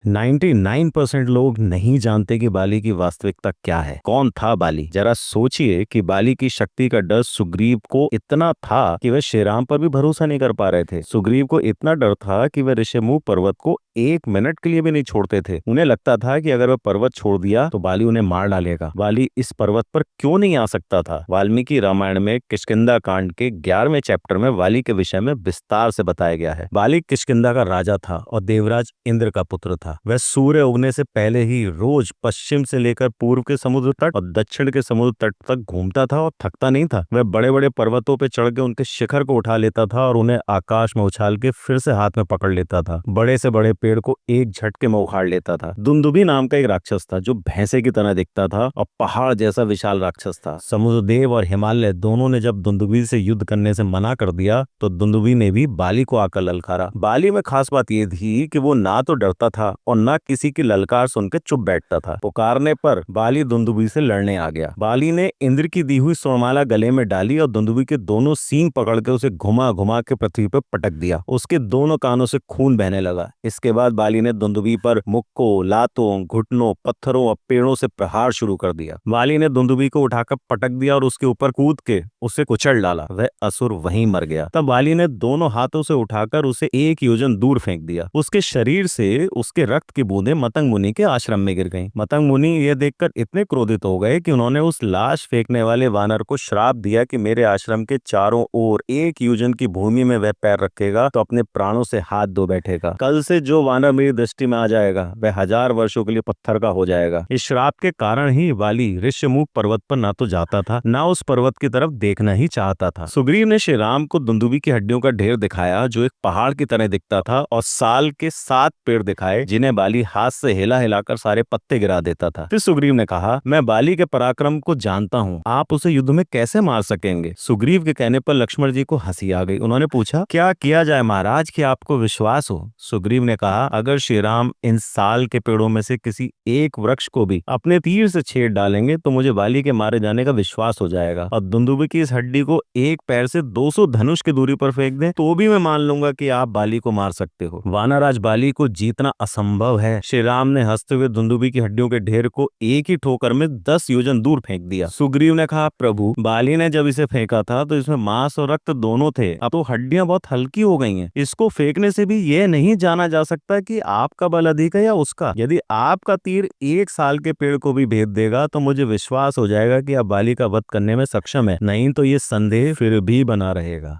99% लोग नहीं जानते कि बाली की वास्तविकता क्या है। कौन था बाली? जरा सोचिए कि बाली की शक्ति का डर सुग्रीव को इतना था कि वे श्रीराम पर भी भरोसा नहीं कर पा रहे थे। सुग्रीव को इतना डर था कि वे ऋषिमुख पर्वत को 1 मिनट के लिए भी नहीं छोड़ते थे। उन्हें लगता था कि अगर वह पर्वत छोड़ दिया तो बाली उन्हें मार डालेगा। बाली इस पर्वत पर क्यों नहीं आ सकता था? वाल्मीकि रामायण में किष्किंधा कांड के 11वें चैप्टर में बाली के विषय में विस्तार से बताया गया है। बाली किष्किंधा का राजा था और देवराज इंद्र का पुत्र था। वह सूर्य उगने से पहले ही रोज पश्चिम से लेकर पूर्व के समुद्र तट और दक्षिण के समुद्र तट तक घूमता था और थकता नहीं था। वह बड़े बड़े पर्वतों पर चढ़ के उनके शिखर को उठा लेता था और उन्हें आकाश में उछाल के फिर से हाथ में पकड़ लेता था। बड़े से बड़े पेड़ को एक झटके में उखाड़ लेता था। दुंदुभी नाम का एक राक्षस था जो भैंसे की तरह दिखता था और पहाड़ जैसा विशाल राक्षस था। समुद्रदेव और हिमालय दोनों ने जब दुंदुभी से युद्ध करने से मना कर दिया तो दुंदुभी ने भी बाली को आकर ललकारा। बाली में खास बात यह थी कि वो ना तो डरता था और ना किसी की ललकार सुन के चुप बैठता था। पुकारने पर बाली दुंदुभी से लड़ने आ गया। बाली ने इंद्र की दी हुई स्वरमाला गले में डाली और दुंदुभी के दोनों सींग पकड़ के उसे घुमा घुमा के पृथ्वी पर पटक दिया। उसके दोनों कानों से खून बहने लगा। इसके बाद बाली ने दुंदुभी पर मुक्कों, लातों, घुटनों, पत्थरों और पेड़ों से प्रहार शुरू कर दिया। बाली ने दुंदुभी को उठाकर पटक दिया और उसके ऊपर कूद के उसे कुचल डाला। वह असुर वहीं मर गया। तब बाली ने दोनों हाथों से उठाकर उसे 1 योजन दूर फेंक दिया। उसके शरीर से उसके रक्त की बूंदें मतंग मुनि के आश्रम में गिर गईं। मतंग मुनि यह देखकर इतने क्रोधित हो गए कि उन्होंने उस लाश फेंकने वाले वानर को श्राप दिया कि मेरे आश्रम के चारों ओर 1 योजन की भूमि में वह पैर रखेगा तो अपने प्राणों से हाथ धो बैठेगा। कल से जो वानर मेरी दृष्टि में आ जाएगा वह 1000 वर्षों के लिए पत्थर का हो जाएगा। इस श्राप के कारण ही बाली ऋषिमुख पर्वत पर ना तो जाता था, ना उस पर्वत की तरफ देखना ही चाहता था। सुग्रीव ने श्री राम को दुंदुभी की हड्डियों का ढेर दिखाया जो एक पहाड़ की तरह दिखता था और साल के 7 पेड़ दिखाए जिन्हें बाली हाथ से हिला हिलाकर सारे पत्ते गिरा देता था। फिर सुग्रीव ने कहा, मैं बाली के पराक्रम को जानता हूँ, आप उसे युद्ध में कैसे मार सकेंगे? सुग्रीव के कहने पर लक्ष्मण जी को हंसी आ गई। उन्होंने पूछा, क्या किया जाए महाराज कि आपको विश्वास हो? सुग्रीव ने कहा, अगर श्री राम इन साल के पेड़ों में से किसी एक वृक्ष को भी अपने तीर से छेड़ डालेंगे तो मुझे बाली के मारे जाने का विश्वास हो जाएगा। और दुंदुभी की इस हड्डी को एक पैर से 200 धनुष की दूरी पर फेंक दें तो भी मैं मान लूंगा कि आप बाली को मार सकते हो। वानराज बाली को जीतना असंभव है। श्री राम ने हंसते हुए दुंदुभी की हड्डियों के ढेर को एक ही ठोकर में 10 योजन दूर फेंक दिया। सुग्रीव ने कहा, प्रभु, बाली ने जब इसे फेंका था तो इसमें मांस और रक्त दोनों थे, अब तो हड्डियां बहुत हल्की हो गई हैं। इसको फेंकने से भी यह नहीं जाना जा सकता कि आपका बल अधिक है या उसका। यदि आपका तीर 1 साल के पेड़ को भी भेद देगा तो मुझे विश्वास हो जाएगा कि आप बाली का वध करने में सक्षम है, नहीं तो ये संदेह फिर भी बना रहेगा।